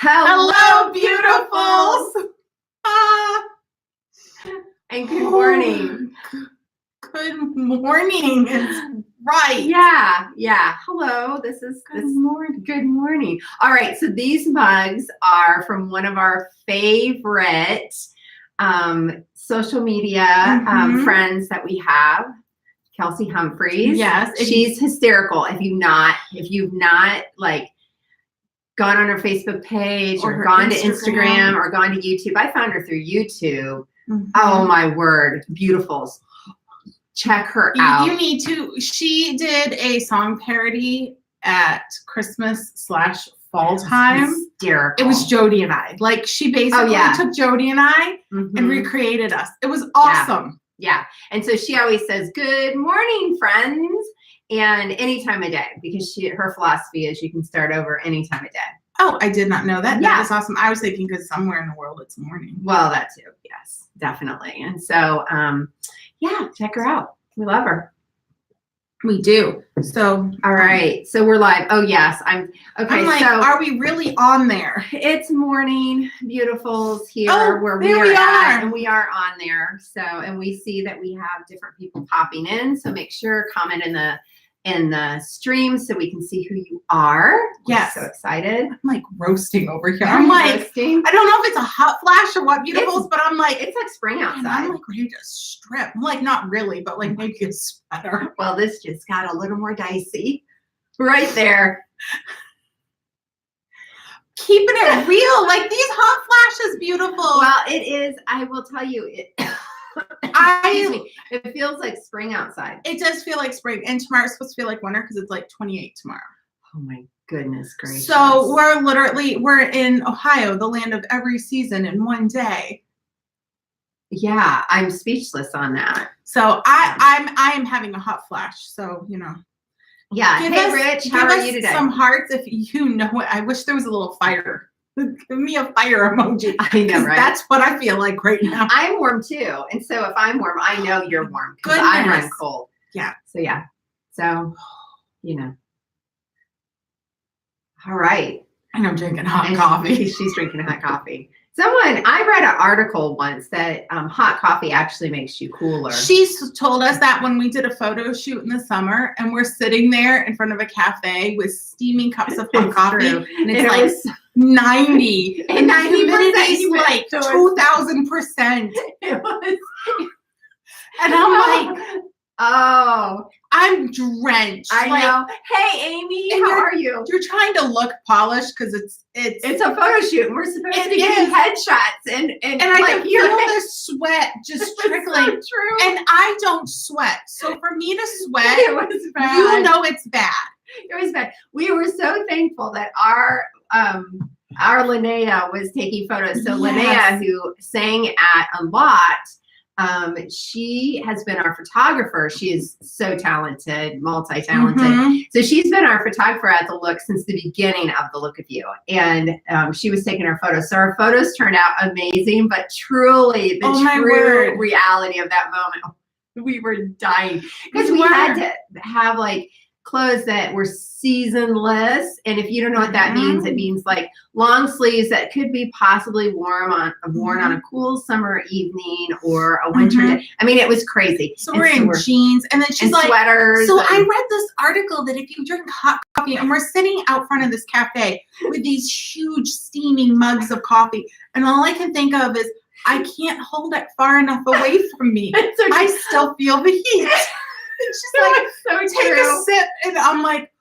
Hello, beautifuls! And good morning. Good morning is right. Yeah. Hello, this is Good morning. Good morning. All right, so these mugs are from one of our favorite social media friends that we have, Kelsey Humphreys. Yes. She's hysterical. If you've not like gone on her Facebook page or gone to Instagram or gone to YouTube. I found her through YouTube. Oh my word, beautifuls. Check her out. You need to. She did a song parody at Christmas/fall time. Hysterical. It was Jody and I. Like, she basically took Jody and I and recreated us. It was awesome. Yeah. And so she always says, "Good morning, friends." And any time of day, because her philosophy is you can start over any time of day. Oh, I did not know that. Yeah. That was awesome. I was thinking because somewhere in the world it's morning. Well, that too. Yes, definitely. And so, check her out. We love her. We do. So, all right. So we're live. Oh, yes. I'm like, so are we really on there? It's morning, beautifuls here where we are at, and we are on there. So, and we see that we have different people popping in. So make sure comment in the stream so we can see who you are. Yes. So excited. I'm like roasting over here. I'm like roasting. I don't know if it's a hot flash or what, beautifuls, but I'm like, it's like spring outside. I'm like ready to strip. I'm like, not really, but like maybe a sweater. Well, this just got a little more dicey right there. Keeping it real. Like, these hot flashes, beautiful. Well, it is. I will tell you it. It feels like spring outside. It does feel like spring, and tomorrow's supposed to feel like winter because it's like 28 tomorrow. Oh my goodness gracious! So we're in Ohio, the land of every season in one day. Yeah, I'm speechless on that. So I am having a hot flash. So yeah. Hey, Rich, how are you today? Some hearts if you know it. I wish there was a little fire. Give me a fire emoji. I know, right? That's what I feel like right now. I'm warm too, and so if I'm warm, I know you're warm because I run cold. Yeah. So All right. And I'm drinking hot coffee. She's drinking hot coffee. I read an article once that hot coffee actually makes you cooler. She's told us that when we did a photo shoot in the summer, and we're sitting there in front of a cafe with steaming cups of hot coffee, and it's like 90, and humidity like 2,000%. It was, and I'm like, oh, I'm drenched. I know. Hey, Amy, how are you? You're trying to look polished because it's a photo shoot. And we're supposed to be getting headshots, and I can feel the sweat just trickling. So true. And I don't sweat, so for me to sweat, it was bad. You know it's bad. It was bad. We were so thankful that our Linnea was taking photos. So Linnea, who sang at a lot. She has been our photographer. She is so talented, multi-talented. So she's been our photographer at The Look since the beginning of The Look of You. And she was taking our photos. So our photos turned out amazing, but truly the true reality of that moment, we were dying. Because we had to have like clothes that were seasonless, and if you don't know what that means, it means like long sleeves that could be possibly worn on a cool summer evening or a winter day. I mean, it was crazy. So we're in jeans, and then she's like sweaters. So I read this article that if you drink hot coffee, and we're sitting out front of this cafe with these huge steaming mugs of coffee, and all I can think of is I can't hold it far enough away from me. I still feel the heat. She's like, so take a sip, and I'm like,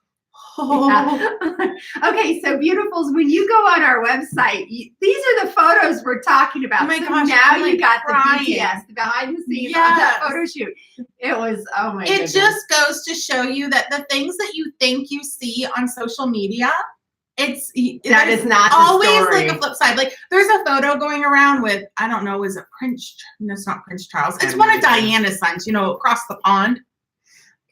oh. Yeah. Okay, so beautifuls, when you go on our website, these are the photos we're talking about. Oh my so gosh, now you got the BTS, the behind the scenes of that photo shoot. It was, oh my goodness. It just goes to show you that the things that you think you see on social media, that is not always like a flip side. Like, there's a photo going around with, I don't know, is it Prince? No, it's not Prince Charles. It's one of Diana's sons, across the pond.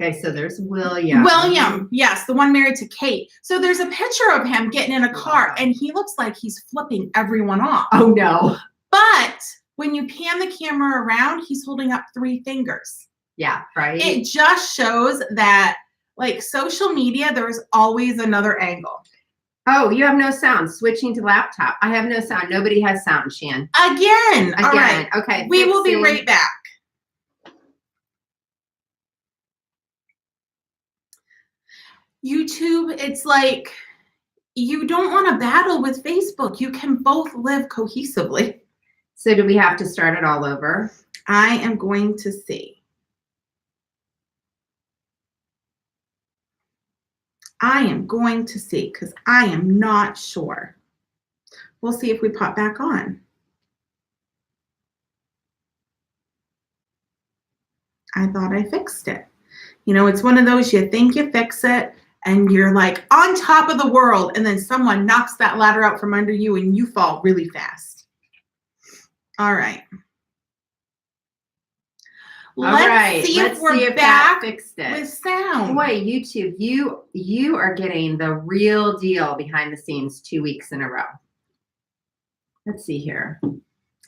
Okay, so there's William. Yes, the one married to Kate. So there's a picture of him getting in a car, and he looks like he's flipping everyone off. Oh, no. But when you pan the camera around, he's holding up 3 fingers. Yeah, right. It just shows that, like, social media, there's always another angle. Oh, you have no sound. Switching to laptop. I have no sound. Nobody has sound, Shan. Again. All right. Okay. We will be right back. YouTube, it's like you don't want to battle with Facebook. You can both live cohesively. So do we have to start it all over? I am going to see. I am going to see because I am not sure. We'll see if we pop back on. I thought I fixed it. You know, it's one of those you think you fix it and you're like on top of the world and then someone knocks that ladder out from under you and you fall really fast. All right. Let's see if we're back fixed it. With sound. Boy, YouTube, you are getting the real deal behind the scenes 2 weeks in a row. Let's see here.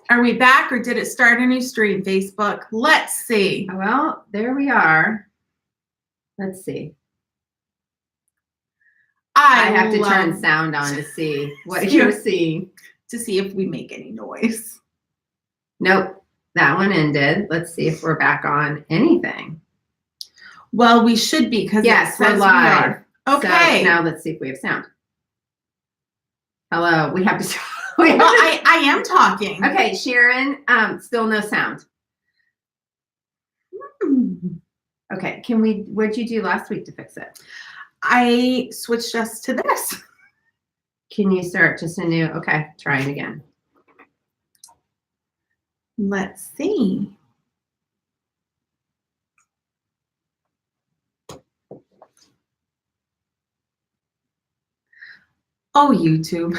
Are we back or did it start a new stream, Facebook? Let's see. Well, there we are. Let's see. I have to turn sound on to see what you're seeing. To see if we make any noise. Nope. That one ended. Let's see if we're back on anything. Well, we should be because yes, we're live. Okay. So now let's see if we have sound. Hello. We have to. I am talking. Okay, Sharon. Still no sound. Okay. What'd you do last week to fix it? I switched us to this. Can you start just a new? Okay. Trying again. Let's see. Oh, YouTube.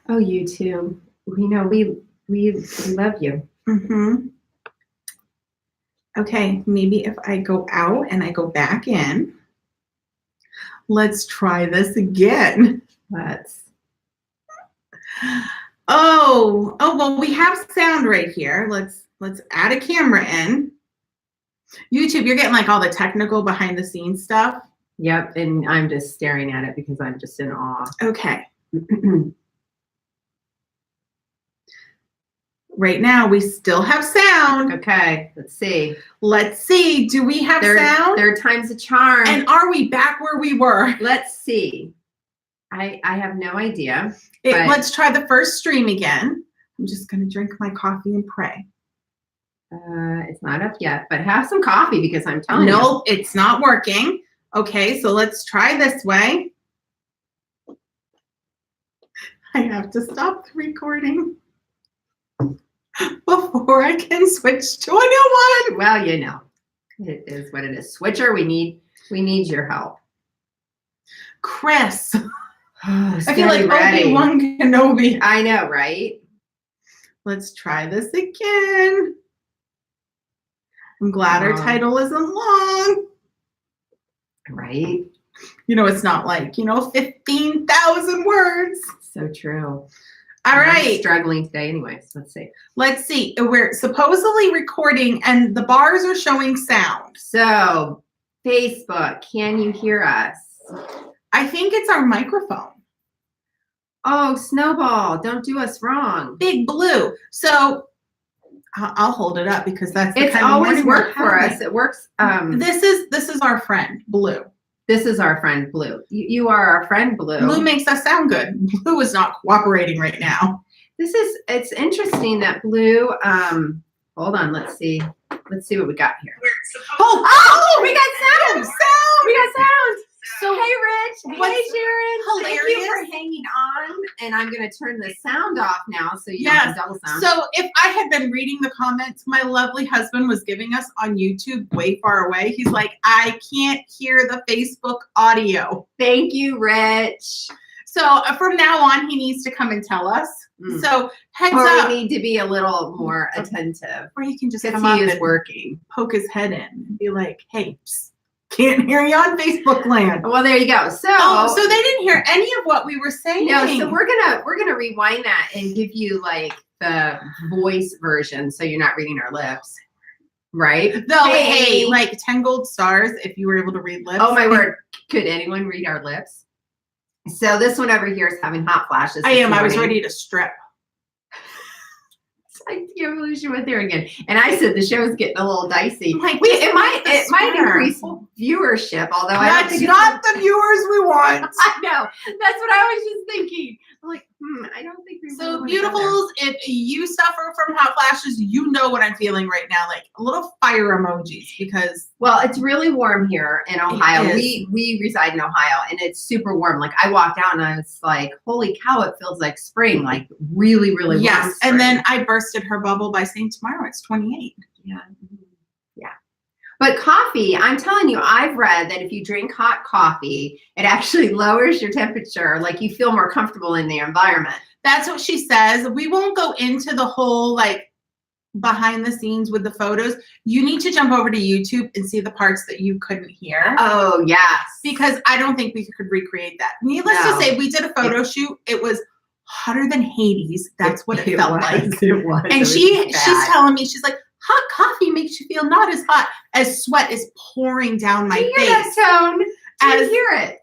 Oh, YouTube. You know, we love you. Mm-hmm. Okay, maybe if I go out and I go back in. Let's try this again. Oh, well, we have sound right here. Let's add a camera in. YouTube, you're getting like all the technical behind the scenes stuff. Yep, and I'm just staring at it because I'm just in awe. Okay. Right now, we still have sound. Okay, let's see. Let's see. Do we have sound? Third time's a charm. And are we back where we were? Let's see. I have no idea. Let's try the first stream again. I'm just going to drink my coffee and pray. It's not up yet, but have some coffee because I'm telling you. Nope, it's not working. Okay, so let's try this way. I have to stop the recording before I can switch to a new one. Well, you know, it is what it is. Switcher, we need your help. Chris. I feel like Obi-Wan Kenobi. I know, right? Let's try this again. I'm glad our title isn't long. Right? You know, it's not like, 15,000 words. So true. All right. I'm struggling today anyways. Let's see. Let's see. We're supposedly recording and the bars are showing sound. So, Facebook, can you hear us? I think it's our microphone. Oh, Snowball, don't do us wrong. Big Blue. So I'll hold it up because that's the it's kind always of worked for us. It works. This is our friend Blue. This is our friend Blue. You are our friend Blue. Blue makes us sound good. Blue is not cooperating right now. It's interesting that Blue. Hold on. Let's see what we got here. Oh, we got sound. We got sound. So hey, Rich. Hey, Sharon. Hilarious. Thank you for hanging on. And I'm going to turn the sound off now so you don't have double sound. So if I had been reading the comments my lovely husband was giving us on YouTube way far away, he's like, I can't hear the Facebook audio. Thank you, Rich. So from now on, he needs to come and tell us. So heads up. We need to be a little more attentive. Or he can just come up and working. Poke his head in and be like, hey, psst. Can't hear you on Facebook land. Well, there you go. So, so they didn't hear any of what we were saying. No, so we're gonna rewind that and give you like the voice version, so you're not reading our lips, right? No, hey, like 10 gold stars if you were able to read lips. Oh my word! Could anyone read our lips? So this one over here is having hot flashes. I am. I was ready to strip. I can't believe she went there again. And I said the show's getting a little dicey. Like, it might increase viewership, although I don't that's think not the viewers we want. I know. That's what I was just thinking. I'm like, I don't think we So really beautifuls, if you suffer from hot flashes, you know what I'm feeling right now. Like little fire emojis because it's really warm here in Ohio. We reside in Ohio and it's super warm. Like I walked out and I was like, holy cow, it feels like spring. Like really, really warm. Yes. And then I bursted her bubble by saying tomorrow it's 28. Yeah. Yeah. But coffee, I'm telling you, I've read that if you drink hot coffee, it actually lowers your temperature. Like you feel more comfortable in the environment. That's what she says. We won't go into the whole like behind the scenes with the photos. You need to jump over to YouTube and see the parts that you couldn't hear. Oh, yes. Because I don't think we could recreate that. Needless to say, we did a photo shoot. It was hotter than Hades. That's what it felt like. It was. And she's telling me, she's like, hot coffee makes you feel not as hot as sweat is pouring down my face. Hear that tone? I hear it.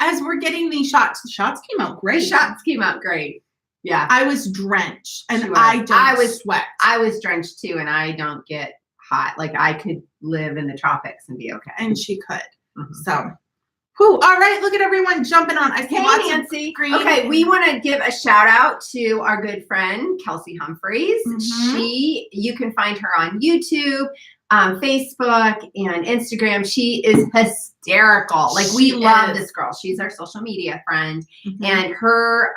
As we're getting these shots, the shots came out great. The shots came out great. Yeah. I was drenched and I don't sweat. I was drenched too and I don't get hot. Like I could live in the tropics and be okay. And she could. Mm-hmm. So, all right. Look at everyone jumping on. I see lots Nancy. Of green. Okay, we want to give a shout out to our good friend, Kelsey Humphreys. Mm-hmm. You can find her on YouTube, Facebook, and Instagram. She is hysterical. Like we love this girl. She's our social media friend. Mm-hmm. And her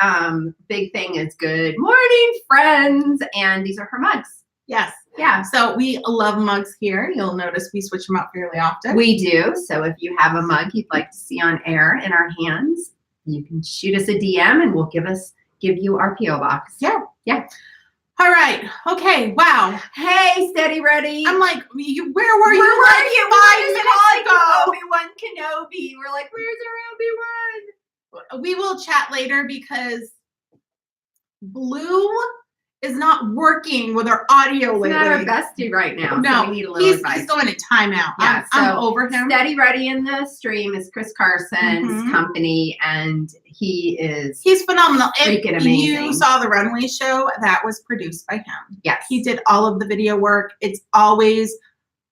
big thing is good morning, friends. And these are her mugs. Yes. Yeah. So we love mugs here. You'll notice we switch them out fairly often. We do. So if you have a mug you'd like to see on air in our hands, you can shoot us a DM and we'll give you our P.O. box. Yeah. Yeah. All right. Okay. Wow. Hey, Steady Ready. I'm like, where were you? Where were you? 5 minutes ago. Obi-Wan Kenobi. We're like, where's our Obi-Wan? We will chat later because Blue is not working with our audio lately. He's not our bestie right now. No, so we need a little advice. He's going to timeout. Yeah, I'm over him. Steady Ready in the stream is Chris Carson's company, and he's phenomenal. Freaking amazing. You saw the runway show that was produced by him. Yes, he did all of the video work. It's always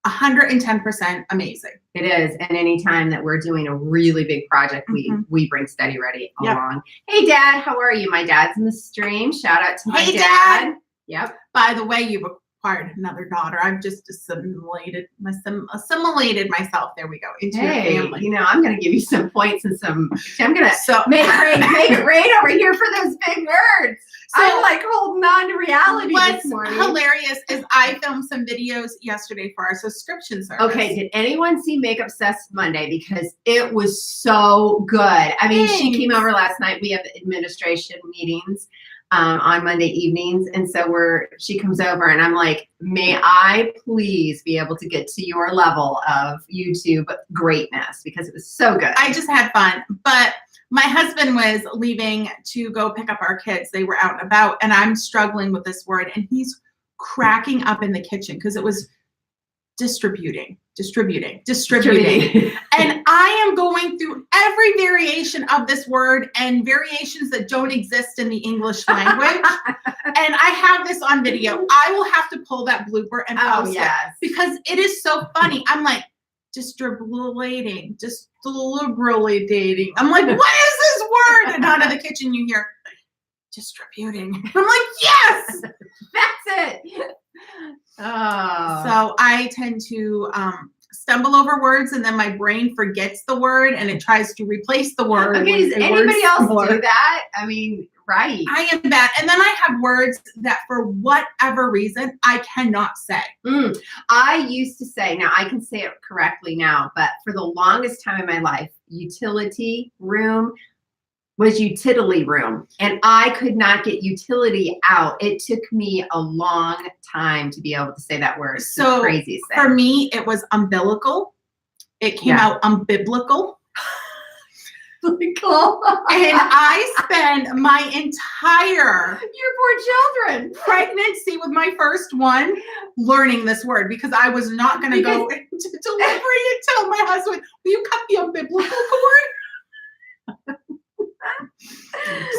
110% amazing. It is, and anytime that we're doing a really big project, we bring Steady Ready along. Hey, Dad, how are you? My dad's in the stream. Shout out to my dad. Yep. By the way, you've acquired another daughter. I've just assimilated myself. There we go into your family. You know, I'm going to give you some points and I'm going to make it rain over here for those big words. So, I'm like holding on to reality this morning. What's hilarious is I filmed some videos yesterday for our subscription service. Okay, did anyone see Make Obsessed Monday? Because it was so good. I mean, she came over last night. We have administration meetings on Monday evenings. And so she comes over and I'm like, may I please be able to get to your level of YouTube greatness? Because it was so good. I just had fun. But my husband was leaving to go pick up our kids. They were out and about and I'm struggling with this word and he's cracking up in the kitchen because it was distributing. And I am going through every variation of this word and variations that don't exist in the English language. And I have this on video. I will have to pull that blooper and post it because it is so funny. I'm like, distribulating. I'm like, what is this word? And out of the kitchen you hear, distributing. I'm like, yes, that's it. Oh. So I tend to stumble over words and then my brain forgets the word and it tries to replace the word. Okay, does anybody else do that? I mean, right. I am bad. And then I have words that for whatever reason I cannot say. I used to say, now I can say it correctly now, but for the longest time in my life, utility room was utility room. And I could not get utility out. It took me a long time to be able to say that word. It's so crazy. For me, it was umbilical. It came out umbiblical. And I spent my entire your poor children pregnancy with my first one learning this word because I was not going to go to delivery and tell my husband, will you cut the umbilical cord?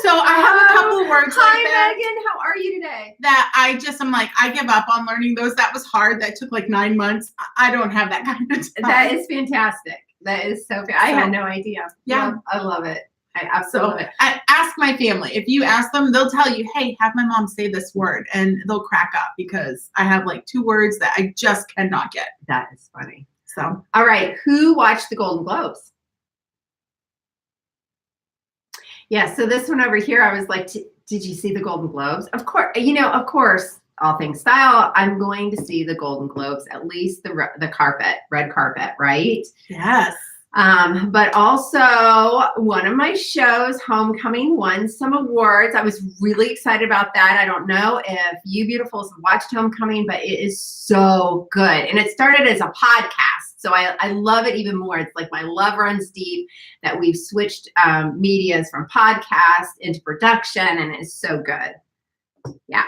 So I have a couple words Hi, like that. Megan. How are you today? That I'm like, I give up on learning those. That was hard. That took like 9 months. I don't have that kind of time. That is fantastic. That is so good. I had no idea. Yeah. I love it. I absolutely love it. Ask my family. If you ask them, they'll tell you, hey, have my mom say this word. And they'll crack up because I have like 2 words that I just cannot get. That is funny. So, all right. Who watched the Golden Globes? Yeah. So this one over here, I was like, did you see the Golden Globes? Of course, all things style. I'm going to see the Golden Globes, at least the red carpet, right? yes. But also one of my shows, Homecoming, won some awards. I was really excited about that. I don't know if you beautifuls have watched Homecoming, but it is so good. And it started as a podcast. So I love it even more. It's like my love runs deep that we've switched medias from podcast into production, and it's so good. Yeah.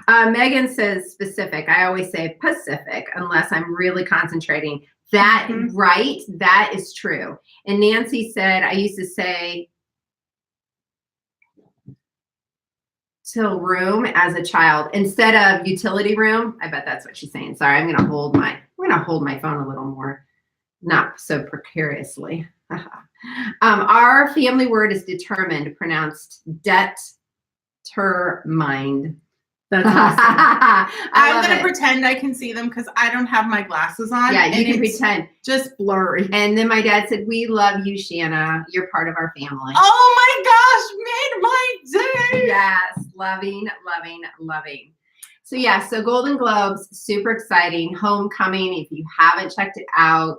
Megan says specific. I always say Pacific unless I'm really concentrating. That right, that is true. And Nancy said, I used to say till room as a child instead of utility room. I bet that's what she's saying. Sorry, I'm gonna hold my phone a little more, not so precariously. Our family word is determined, pronounced determined. That's awesome. I'm going to pretend I can see them because I don't have my glasses on. Yeah, you can pretend. Just blurry. And then my dad said, we love you, Shanna. You're part of our family. Oh my gosh, made my day. Yes, loving, loving, loving. So yeah, so Golden Globes, super exciting. Homecoming, if you haven't checked it out,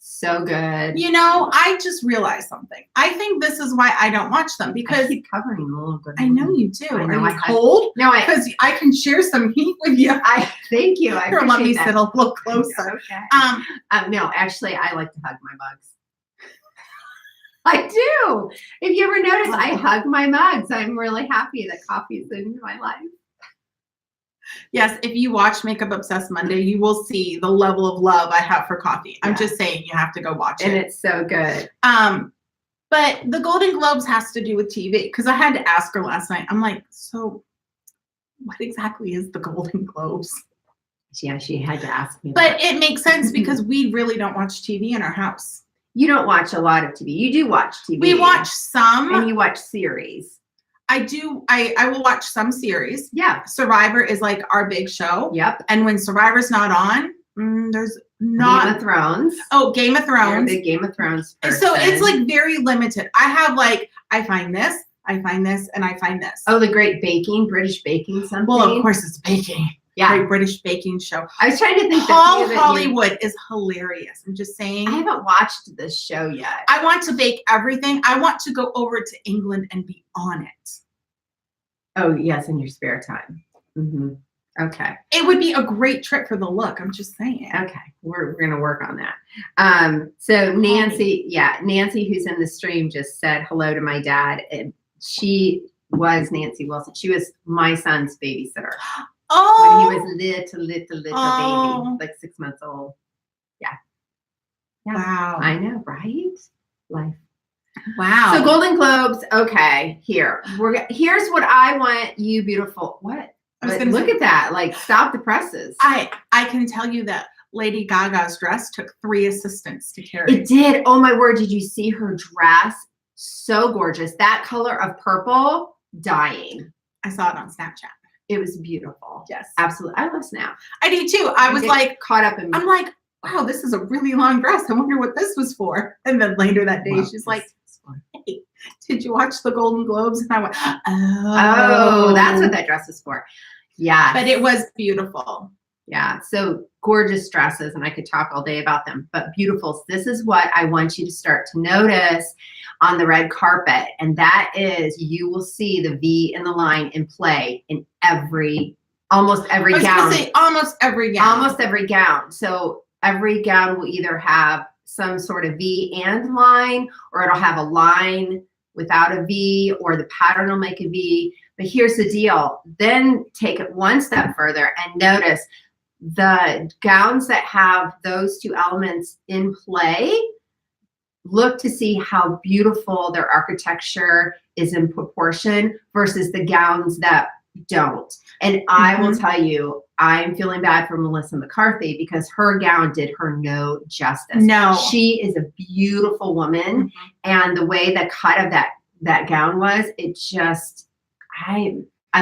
so good. You know, I just realized something. I think this is why I don't watch them because I keep covering a little good. I know you do. I know. Are you cold? No, because I can share some heat with you. Thank you. I appreciate let me that. sit a little closer. Okay. No, actually, I like to hug my mugs. I do. If you ever notice, I hug my mugs. I'm really happy that coffee is in my life. Yes, if you watch Makeup Obsessed Monday, you will see the level of love I have for coffee. I'm just saying you have to go watch it. And it's so good. But the Golden Globes has to do with TV because I had to ask her last night. I'm like, so what exactly is the Golden Globes? Yeah, she had to ask me. But it makes sense because we really don't watch TV in our house. You don't watch a lot of TV. You do watch TV. We watch some. And you watch series. I do. I will watch some series. Yeah. Survivor is like our big show. Yep. And when Survivor's not on, there's not. Game of Thrones. Oh, Game of Thrones. You're a big Game of Thrones person. So it's like very limited. I have like, I find this, and I find this. Oh, the Great Baking, British Baking something. Well, of course it's baking. Yeah. Great British Baking Show. I was trying to think. Paul Hollywood is hilarious. I'm just saying. I haven't watched this show yet. I want to bake everything. I want to go over to England and be on it. Oh, yes, in your spare time. Mm-hmm. Okay. It would be a great trip for the look. I'm just saying. Okay. We're going to work on that. So Nancy, who's in the stream, just said hello to my dad. And she was Nancy Wilson. She was my son's babysitter. Oh. When he was little baby, like 6 months old. Yeah. Wow. I know, right? Life. Wow. So Golden Globes. Okay. Here's what I want you beautiful. What? Look at that. Like, stop the presses. I can tell you that Lady Gaga's dress took 3 assistants to carry. It did. Oh my word. Did you see her dress? So gorgeous. That color of purple, dying. I saw it on Snapchat. It was beautiful. Yes. Absolutely. I love Snap. I do too. I was like caught up in. I'm like, wow, this is a really long dress. I wonder what this was for. And then later that day, she's like, hey, did you watch the Golden Globes? And I went, oh, that's what that dress is for. Yeah. But it was beautiful. Yeah. So gorgeous dresses, and I could talk all day about them, but beautiful. This is what I want you to start to notice on the red carpet. And that is, you will see the V in the line in play in almost every gown. I was going to say almost every gown. Almost every gown. So every gown will either have some sort of V and line, or it'll have a line without a V, or the pattern will make a V. But here's the deal. Then take it one step further and notice the gowns that have those 2 elements in play, look to see how beautiful their architecture is in proportion versus the gowns that don't. And I will tell you, I'm feeling bad for Melissa McCarthy because her gown did her no justice. No. She is a beautiful woman. And the way the cut of that gown was, it just, I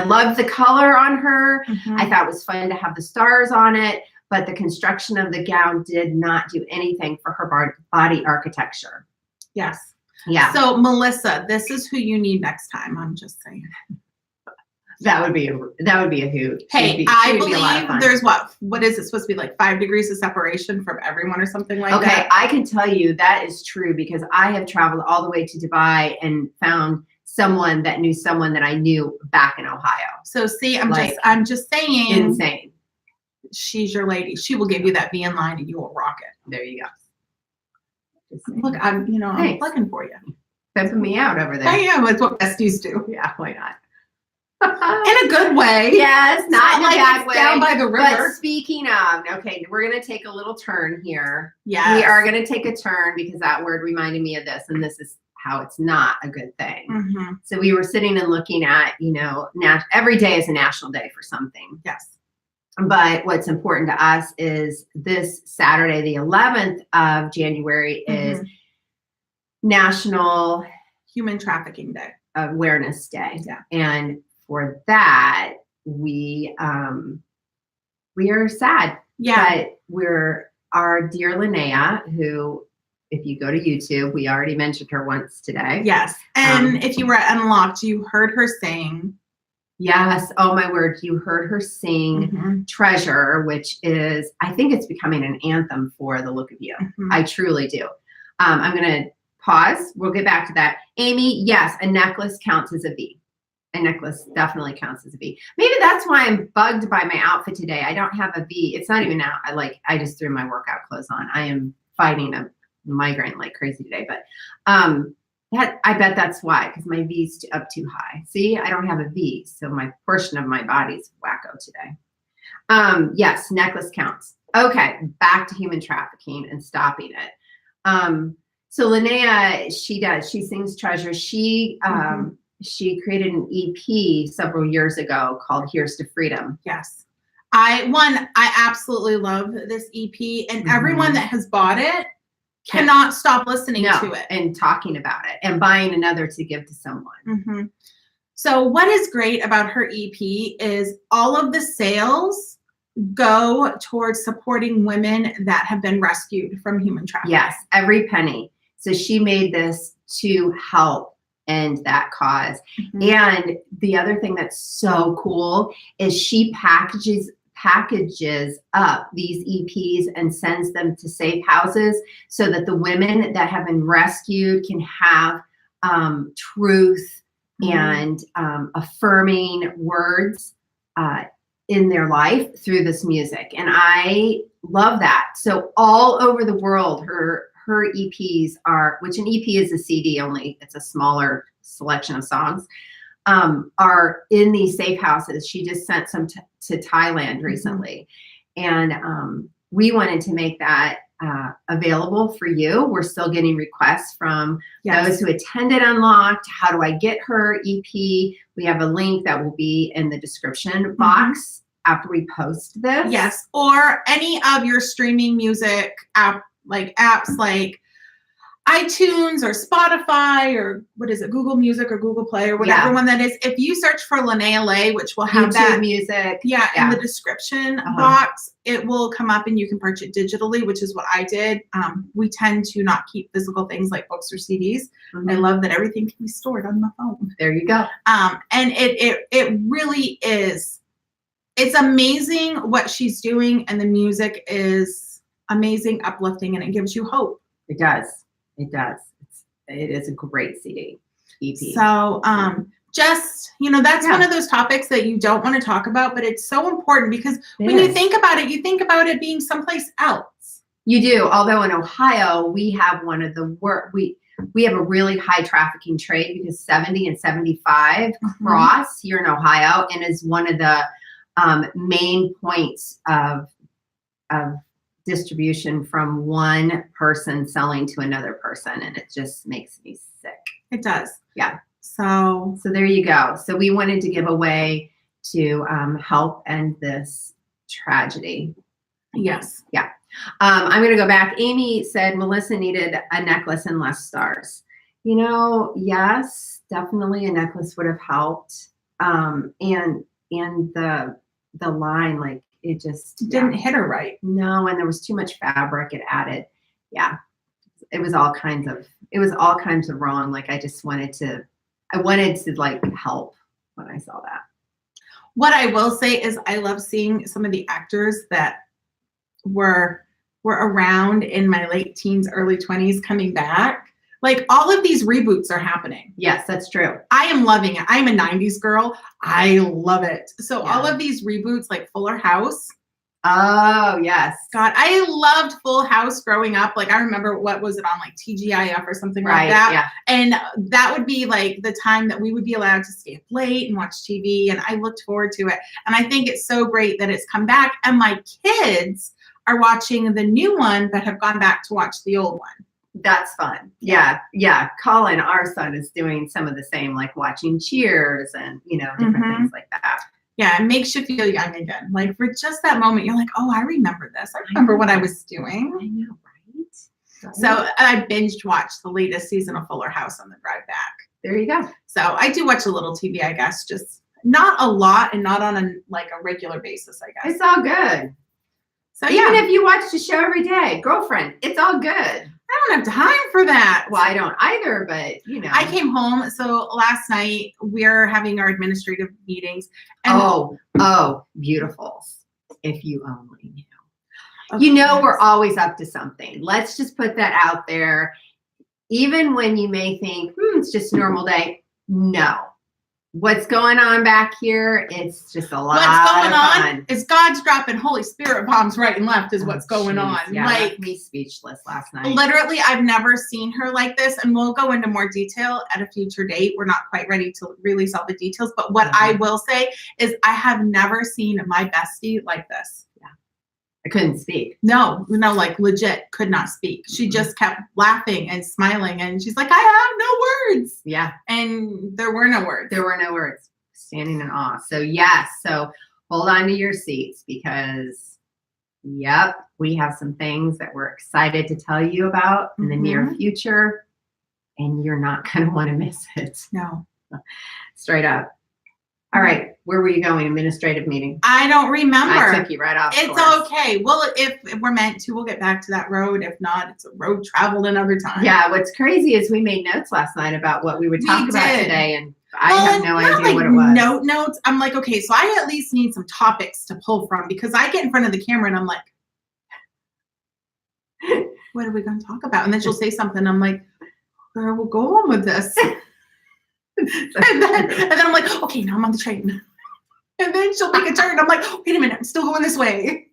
loved the color on her. I thought it was fun to have the stars on it, but the construction of the gown did not do anything for her body architecture. Yes. Yeah. So Melissa, this is who you need next time. I'm just saying. That would be a hoot. Hey, I believe there's what is it supposed to be, like 5 degrees of separation from everyone or something like that? Okay, I can tell you that is true because I have traveled all the way to Dubai and found someone that knew someone that I knew back in Ohio. So see, I'm just saying, insane. She's your lady. She will give you that V in line and you will rock it. There you go. Look, I'm looking for you. Pimping me out over there. I am. It's what besties do. Yeah, why not? In a good way. Yes, not in a bad way. Down by the river. But speaking of, okay, we're going to take a little turn here. Yeah. We are going to take a turn because that word reminded me of this, and this is how it's not a good thing. So we were sitting and looking at, every day is a national day for something. Yes. But what's important to us is this Saturday, the 11th of January, is National Human Trafficking Day. Awareness Day. Yeah. And for that, we are sad. Yeah. But our dear Linnea, who, if you go to YouTube, we already mentioned her once today. Yes. And if you were at Unlocked, you heard her sing. Yes. Oh my word. You heard her sing Treasure, which is, I think it's becoming an anthem for the look of you. I truly do. I'm going to pause. We'll get back to that. Amy, yes, a necklace counts as a V. A necklace definitely counts as a V. Maybe that's why I'm bugged by my outfit today. I don't have a V. It's not even out. I just threw my workout clothes on. I am fighting a migraine like crazy today, but I bet that's why, because my V's up too high. See, I don't have a V, so my portion of my body's wacko today. Yes, necklace counts. Okay, back to human trafficking and stopping it. So Linnea, she sings Treasure. She created an EP several years ago called Here's to Freedom. Yes. I absolutely love this EP, and everyone that has bought it cannot stop listening to it and talking about it and buying another to give to someone. So what is great about her EP is all of the sales go towards supporting women that have been rescued from human trafficking. Yes, every penny. So she made this to help end that cause. And the other thing that's so cool is she packages up these EPs and sends them to safe houses so that the women that have been rescued can have truth and affirming words in their life through this music. And I love that. So all over the world, her EPs are, which an EP is a CD only, it's a smaller selection of songs, are in these safe houses. She just sent some to Thailand recently. And we wanted to make that available for you. We're still getting requests from those who attended Unlocked. How do I get her EP? We have a link that will be in the description box after we post this. Yes, or any of your streaming music apps like iTunes or Spotify or what is it, Google Music or Google Play or whatever one that is. If you search for Linnea Lay, which will have YouTube that music, in the description box, it will come up and you can purchase it digitally, which is what I did. We tend to not keep physical things like books or CDs. I love that everything can be stored on the phone. There you go. And it really is. It's amazing what she's doing, and the music is amazing, uplifting, and it gives you hope. It does. It does. It is a great CD EP. So just, that's one of those topics that you don't want to talk about, but it's so important because when you think about it, you think about it being someplace else. You do. Although in Ohio, we have one of the we have a really high trafficking trade because 70 and 75 cross here in Ohio and is one of the main points of distribution from one person selling to another person, and it just makes me sick. It does. Yeah. So there you go. So we wanted to give away to help end this tragedy. Yes. Yeah. I'm going to go back. Amy said Melissa needed a necklace and less stars. Yes, definitely a necklace would have helped. And the line, like it just didn't hit her right. No, and there was too much fabric. It added, it was all kinds of wrong. Like I wanted to like help when I saw that. What I will say is I love seeing some of the actors that were around in my late teens, early 20s coming back. Like all of these reboots are happening. Yes, that's true. I am loving it. I'm a 90s girl. I love it. So all of these reboots like Fuller House. Oh, yes. God, I loved Full House growing up. Like I remember, what was it on, like TGIF or something like that? Yeah. And that would be like the time that we would be allowed to stay up late and watch TV. And I looked forward to it. And I think it's so great that it's come back. And my kids are watching the new one, but have gone back to watch the old one. That's fun. Yeah. Colin, our son, is doing some of the same, like watching Cheers and, different things like that. Yeah, it makes you feel young again. Like for just that moment, you're like, oh, I remember this. I remember what I was doing. I know, right? So I binged watched the latest season of Fuller House on the drive back. There you go. So I do watch a little TV, I guess, just not a lot and not on a regular basis, I guess. It's all good. So even if you watch the show every day, girlfriend, it's all good. I don't have time for that. Well, I don't either, but I came home. So last night we're having our administrative meetings. And oh, beautiful. If you only knew. Okay. We're always up to something. Let's just put that out there. Even when you may think, it's just a normal day. No. What's going on back here? It's just a lot of fun. What's going on is God's dropping Holy Spirit bombs right and left is what's going on. Yeah, left me speechless last night. Literally, I've never seen her like this, and we'll go into more detail at a future date. We're not quite ready to release all the details, but what I will say is I have never seen my bestie like this. I couldn't speak. No, like legit could not speak. She just kept laughing and smiling, and she's like, I have no words. Yeah. And there were no words. There were no words. Standing in awe. So yes, so hold on to your seats because, we have some things that we're excited to tell you about in the near future, and you're not going to want to miss it. No. Straight up. All right, where were you going? Administrative meeting. I don't remember. I took you right off. It's okay. Well, if we're meant to, we'll get back to that road. If not, it's a road traveled another time. Yeah, what's crazy is we made notes last night about what we would talk about today, and I have no idea what it was. Notes. I'm like, okay, so I at least need some topics to pull from because I get in front of the camera and I'm like, what are we going to talk about? And then she'll say something. I'm like, where we'll go on with this. and then I'm like, okay, now I'm on the train. And then she'll make a turn. I'm like, wait a minute, I'm still going this way.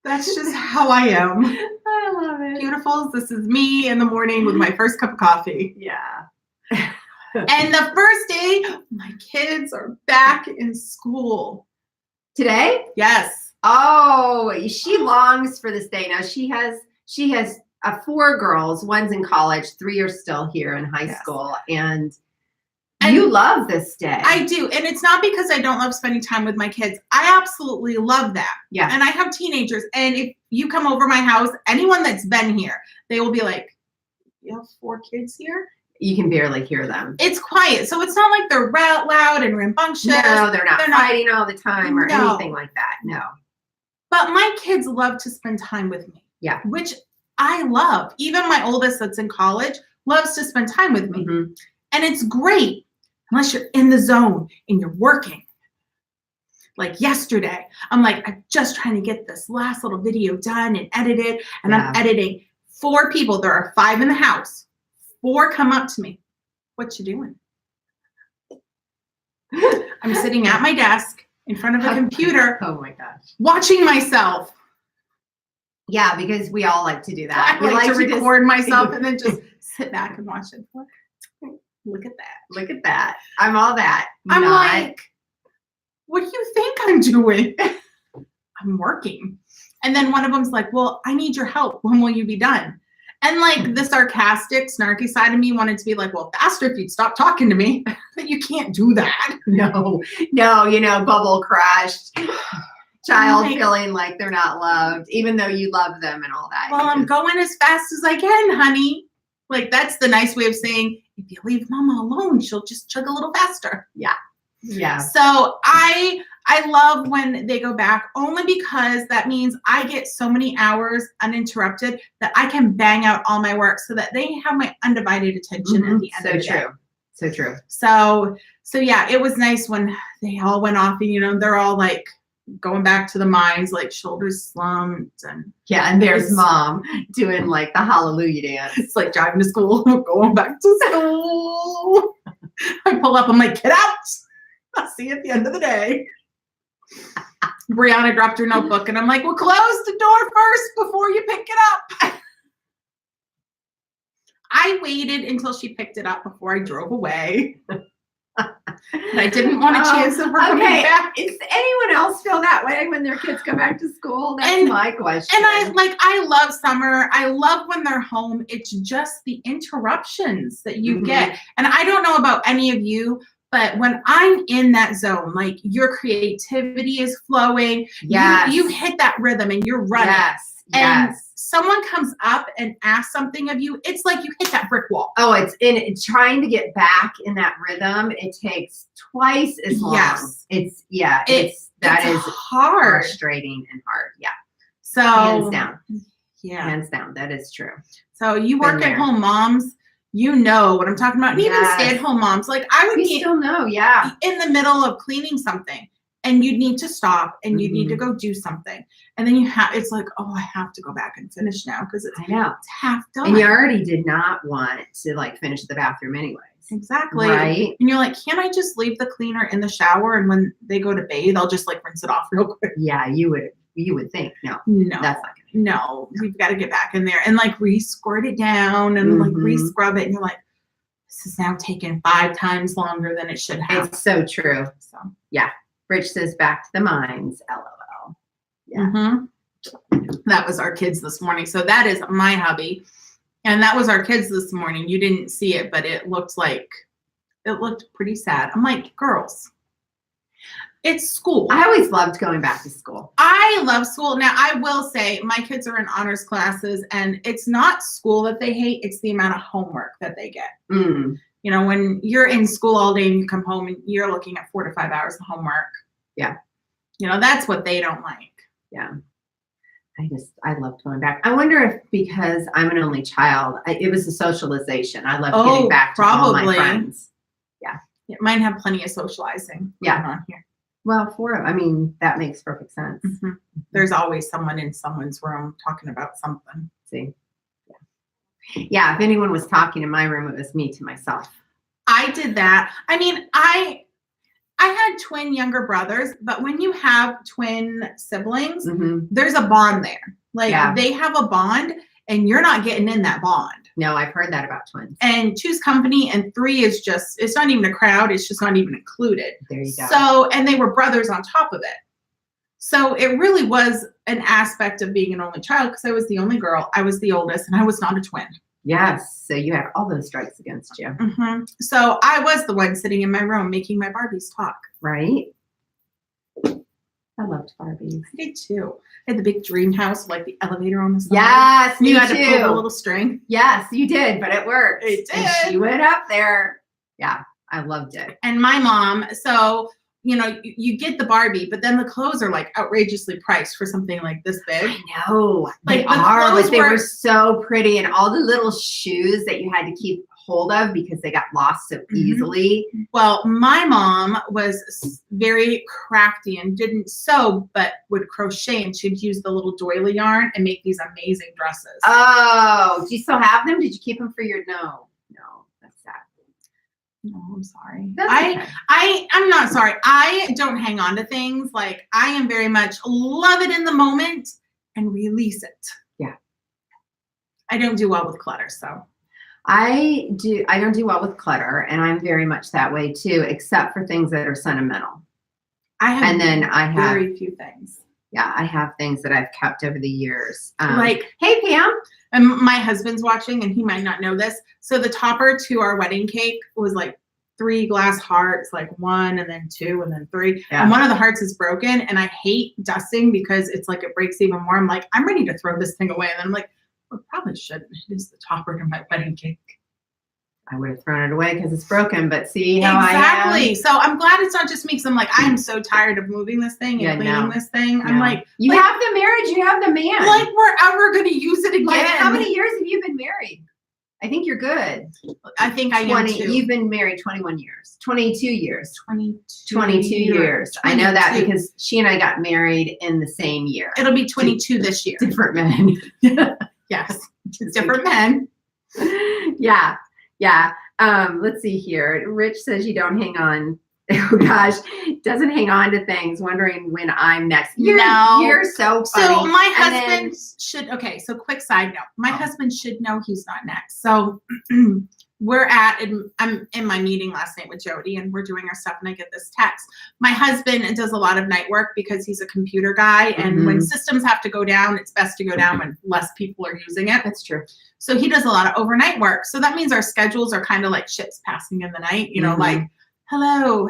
That's just how I am. I love it. Beautifuls, this is me in the morning with my first cup of coffee. Yeah. And the first day, my kids are back in school. Today? Yes. Oh, she longs for this day. Now she has 4 girls. One's in college, 3 are still here in high school, and you love this day. I do, and it's not because I don't love spending time with my kids. I absolutely love that. Yeah. And I have teenagers, and if you come over my house, anyone that's been here, they will be like, "You have 4 kids here?" You can barely hear them. It's quiet, so it's not like they're loud and rambunctious. No, they're not fighting all the time or anything like that. No. But my kids love to spend time with me. Yeah. Which I love. Even my oldest that's in college loves to spend time with me. Mm-hmm. And it's great unless you're in the zone and you're working. Like yesterday, I'm like, I'm just trying to get this last little video done and edited. And I'm editing 4 people. There are 5 in the house. 4 come up to me. What you doing? I'm sitting at my desk in front of a computer. Oh my gosh. Watching myself. Yeah, because we all like to do that. I like to record myself and then just sit back and watch it. Look at that. Look at that. I'm all that. I'm like, what do you think I'm doing? I'm working. And then one of them's like, well, I need your help. When will you be done? And like the sarcastic, snarky side of me wanted to be like, well, faster if you'd stop talking to me. But you can't do that. No, bubble crushed. Child feeling like they're not loved, even though you love them and all that. Well, I'm going as fast as I can, honey. Like, that's the nice way of saying, if you leave mama alone, she'll just chug a little faster. Yeah. Yeah. So I love when they go back, only because that means I get so many hours uninterrupted that I can bang out all my work so that they have my undivided attention at the end of the day. So true. So yeah, it was nice when they all went off and, they're all like going back to the mines, like shoulders slumped. And there's mom doing like the hallelujah dance. It's like driving to school, going back to school. I pull up, I'm like, get out. I'll see you at the end of the day. Brianna dropped her notebook and I'm like, well, close the door first before you pick it up. I waited until she picked it up before I drove away. I didn't want a chance of her coming back. Does anyone else feel that way when their kids come back to school? That's my question. And I love summer. I love when they're home. It's just the interruptions that you get. And I don't know about any of you, but when I'm in that zone, like your creativity is flowing. Yes. You hit that rhythm and you're running. Yes. And someone comes up and asks something of you, it's like you hit that brick wall. Oh, it's trying to get back in that rhythm. It takes twice as long. Yes. It's hard. Frustrating and hard. Yeah. So hands down. Yeah. Hands down. That is true. So you work at home moms, you know what I'm talking about. And even stay-at-home moms, like I would be still know, in the middle of cleaning something. And you'd need to stop and you'd need to go do something. And then it's like, oh, I have to go back and finish now because it's half done. And you already did not want to like finish the bathroom anyways. Exactly. Right. And you're like, can't I just leave the cleaner in the shower and when they go to bathe, I'll just like rinse it off real quick? Yeah, you would think. No, that's not gonna happen. No, you've got to get back in there and like re-squirt it down and like re-scrub it. And you're like, this is now taking 5 times longer than it should have. It's so true. So yeah. Rich says back to the mines, LOL. Yeah. That was our kids this morning. So that is my hubby. And that was our kids this morning. You didn't see it, but it looked pretty sad. I'm like, girls, it's school. I always loved going back to school. I love school. Now, I will say my kids are in honors classes and it's not school that they hate. It's the amount of homework that they get. When you're in school all day and you come home and you're looking at 4 to 5 hours of homework. Yeah. That's what they don't like. Yeah. I loved going back. I wonder if because I'm an only child, it was a socialization. I loved getting back to all my friends. Yeah. Mine have plenty of socializing going on here. Well, that makes perfect sense. There's always someone in someone's room talking about something. See? Yeah, if anyone was talking in my room, it was me to myself. I did that. I had twin younger brothers, but when you have twin siblings, there's a bond there. Like they have a bond and you're not getting in that bond. No, I've heard that about twins. And 2's company and 3 is just, it's not even a crowd. It's just not even included. There you go. So, and they were brothers on top of it. So it really was an aspect of being an only child because I was the only girl. I was the oldest and I was not a twin. Yes. So you had all those strikes against you. So I was the one sitting in my room making my Barbies talk. Right. I loved Barbies. I did too. I had the big dream house, like the elevator on the side. Yes, you had to pull the little string. Yes, you did, but it worked. It did. And she went up there. Yeah, I loved it. And my mom, so you get the Barbie, but then the clothes are like outrageously priced for something like this big. I know. They are. But they were so pretty, and all the little shoes that you had to keep hold of because they got lost so easily. Well, my mom was very crafty and didn't sew, but would crochet, and she'd use the little doily yarn and make these amazing dresses. Oh, do you still have them? Did you keep them for your No, that's sad. No, I'm sorry. Okay. I'm not sorry. I don't hang on to things. Like I am very much love it in the moment and release it. Yeah. I don't do well with clutter, so. I don't do well with clutter, and I'm very much that way too, except for things that are sentimental. I have very few things. Yeah, I have things that I've kept over the years. Like, hey, Pam. and my husband's watching, and he might not know this. So the topper to our wedding cake was like 3 glass hearts, like 1 and then 2 and then 3. Yeah. And one of the hearts is broken, and I hate dusting because it's like it breaks even more. I'm like, I'm ready to throw this thing away. And then I'm like, well, probably shouldn't. It's the topper to my wedding cake. I would have thrown it away because it's broken, but see how exactly. So I'm glad it's not just me, because I'm like, I'm so tired of moving this thing and cleaning this thing. I'm like, you have the marriage, you have the man. Like we're ever gonna use it again. Like, how many years have you been married? I think you're good. I think I am too. You've been married 21 years, 22 years, 22 years. I know that because she and I got married in the same year. It'll be 22 this year. Different men. Yes, different men. Yeah. Yeah. Let's see here. Rich says you don't hang on. Oh gosh, doesn't hang on to things, wondering when I'm next. You're so funny. So my husband should, okay, so quick side note. My husband should know he's not next. So I'm in my meeting last night with Jody, and we're doing our stuff, and I get this text. My husband does a lot of night work because he's a computer guy, and when systems have to go down, it's best to go down when less people are using it. That's true. So he does a lot of overnight work. So that means our schedules are kind of like ships passing in the night, you know, like, hello.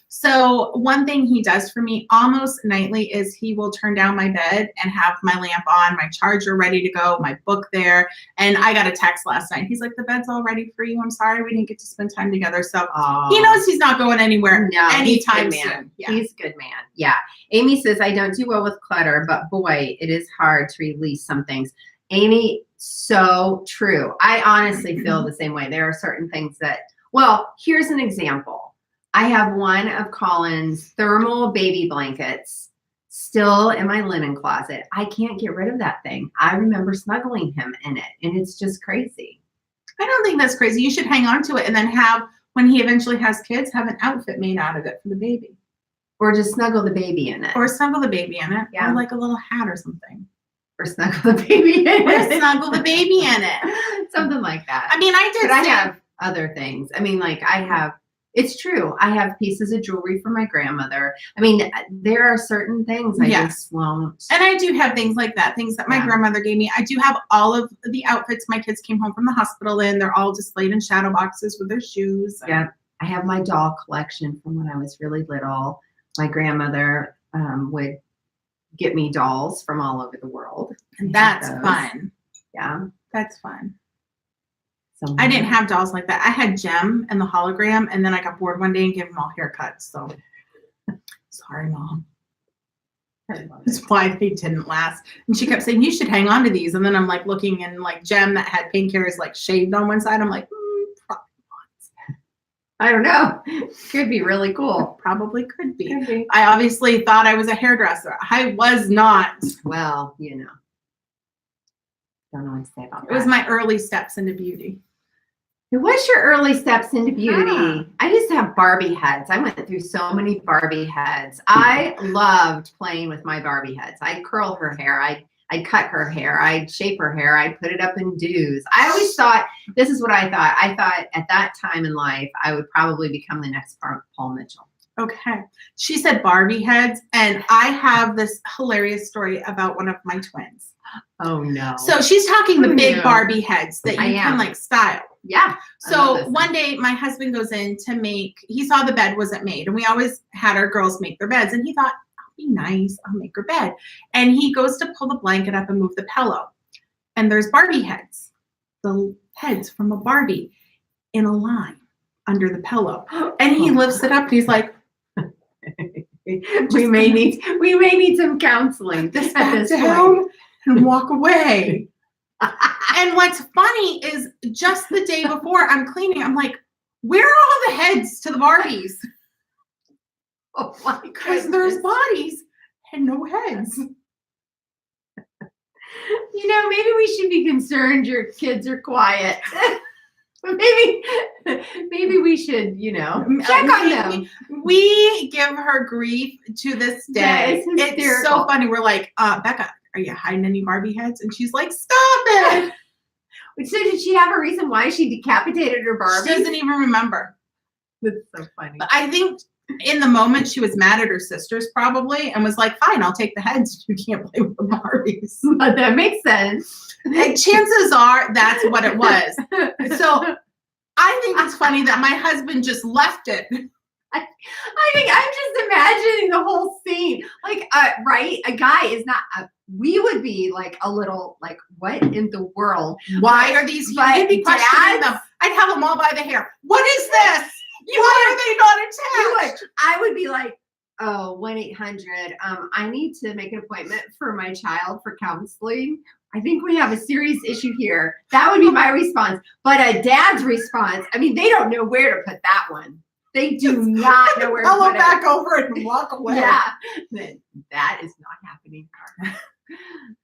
So one thing he does for me almost nightly is he will turn down my bed and have my lamp on, my charger ready to go, my book there. And I got a text last night. He's like, the bed's all ready for you. I'm sorry we didn't get to spend time together. So he knows he's not going anywhere anytime soon. Yeah. He's a good man. Yeah. Amy says, I don't do well with clutter, but boy, it is hard to release some things. Amy, so true. I honestly feel the same way. There are certain things that, well, here's an example. I have one of Colin's thermal baby blankets still in my linen closet. I can't get rid of that thing. I remember snuggling him in it, and it's just crazy. I don't think that's crazy. You should hang on to it and then have, when he eventually has kids, have an outfit made out of it for the baby. Or just snuggle the baby in it. Or snuggle the baby in it. Yeah. Or like a little hat or something. Or snuggle the baby in it. Or snuggle the baby in it. Something like that. I mean, I have other things. I mean, like it's true. I have pieces of jewelry from my grandmother. I mean, there are certain things I just won't. And I do have things like that, things that my grandmother gave me. I do have all of the outfits my kids came home from the hospital in. They're all displayed in shadow boxes with their shoes. Yeah. I have my doll collection from when I was really little. My grandmother would get me dolls from all over the world. And that's fun. Yeah. That's fun. Somewhere. I didn't have dolls like that. I had Jem and the hologram, and then I got bored one day and gave them all haircuts. So sorry, Mom. That's why they didn't last. And she kept saying, you should hang on to these. And then I'm like looking, and like Jem that had pink hair is like shaved on one side. I'm like, probably not. I don't know. Could be really cool. Probably could be. I obviously thought I was a hairdresser. I was not. Well, you know. Don't know what to say about that. It was my early steps into beauty. It was your early steps into beauty. I used to have Barbie heads. I went through so many Barbie heads. I loved playing with my Barbie heads. I'd curl her hair. I'd cut her hair. I'd shape her hair. I'd put it up in do's. I always thought, this is what I thought. I thought at that time in life, I would probably become the next Paul Mitchell. Okay. She said Barbie heads, and I have this hilarious story about one of my twins. Oh no. So she's talking the big Barbie heads that you can like style. Yeah. So one day my husband goes in to he saw the bed wasn't made, and we always had our girls make their beds, and he thought, I'll be nice, I'll make her bed. And he goes to pull the blanket up and move the pillow, and there's Barbie heads, the heads from a Barbie in a line under the pillow. And he lifts it up and he's like, we may need some counseling. This down and walk away. And what's funny is just the day before I'm cleaning, I'm like, where are all the heads to the Barbies? Oh my God. Because there's bodies and no heads. You know, maybe we should be concerned your kids are quiet. Maybe we should, you know, check on them. We give her grief to this day. Yeah, it's so funny. We're like, Becca, are you hiding any Barbie heads? And she's like, stop it. So did she have a reason why she decapitated her Barbie? She doesn't even remember. That's so funny. But I think in the moment, she was mad at her sisters probably and was like, fine, I'll take the heads. You can't play with the Barbies. But that makes sense. And chances are that's what it was. So I think it's funny that my husband just left it. I think I'm just imagining the whole scene. Like, right? A guy is not, we would be like a little like, what in the world? Why are these, you'd be questioning them. I'd have them all by the hair. What is this? Why are they not attached? I would be like, oh, 1-800. I need to make an appointment for my child for counseling. I think we have a serious issue here. That would be my response. But a dad's response, I mean, they don't know where to put that one. They do not know where to put it. I'll look back over it and walk away. Yeah. That is not happening.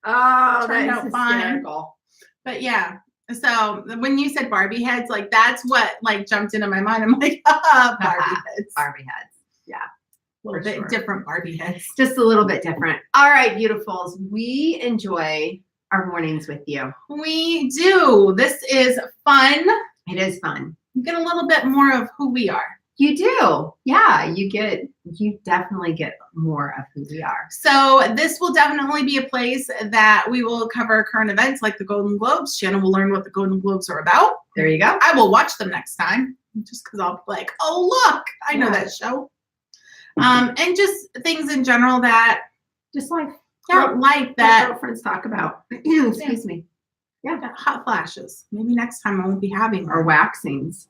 Oh, that's hysterical. But yeah. So when you said Barbie heads, like that's what like jumped into my mind. I'm like, Barbie heads. Barbie heads. Yeah. A little bit different Barbie heads. Just a little bit different. All right, beautifuls. We enjoy our mornings with you. We do. This is fun. It is fun. You get a little bit more of who we are. You do. Yeah, you definitely get more of who we are. So this will definitely be a place that we will cover current events like the Golden Globes. Shannon will learn what the Golden Globes are about. There you go. I will watch them next time just because I'll be like, oh, look, I know that show. And just things in general that just life. Yeah, life that girlfriends talk about. Excuse me. Yeah, hot flashes. Maybe next time I won't be having them. Or waxings.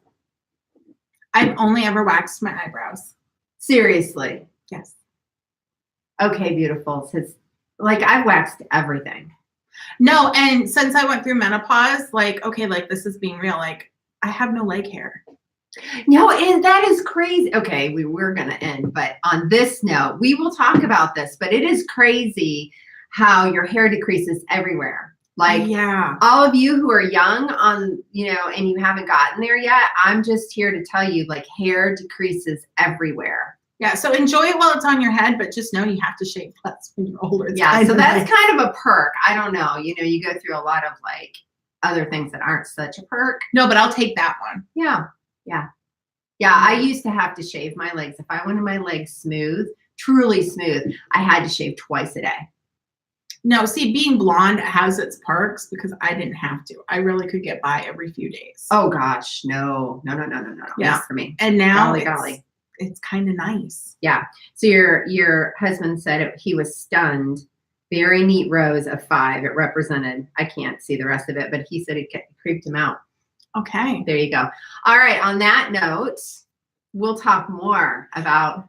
I've only ever waxed my eyebrows. Seriously. Yes. Okay, beautiful. Like I've waxed everything. No, and since I went through menopause, like, okay, like this is being real. Like I have no leg hair. No, and that is crazy. Okay, we're going to end, but on this note, we will talk about this, but it is crazy how your hair decreases everywhere. Like, yeah, all of you who are young and you haven't gotten there yet, I'm just here to tell you, like, hair decreases everywhere. Yeah, so enjoy it while it's on your head, but just know you have to shave less when you're older. Yeah, so that's kind of a perk. I don't know. You go through a lot of, like, other things that aren't such a perk. No, but I'll take that one. Yeah. I used to have to shave my legs. If I wanted my legs smooth, truly smooth, I had to shave twice a day. No, see, being blonde has its perks because I didn't have to. I really could get by every few days. Oh gosh, no. Yeah, not for me. And now golly. It's kind of nice. Yeah. So your husband said he was stunned. Very neat rows of 5. It represented. I can't see the rest of it, but he said it creeped him out. Okay. There you go. All right. On that note, we'll talk more about,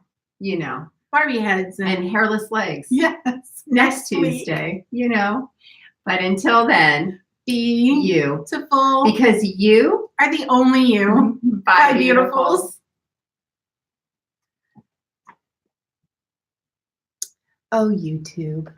Barbie heads and hairless legs. Yes. Next Tuesday, But until then, be beautiful. Because you are the only you. Bye, beautifuls. Oh, YouTube.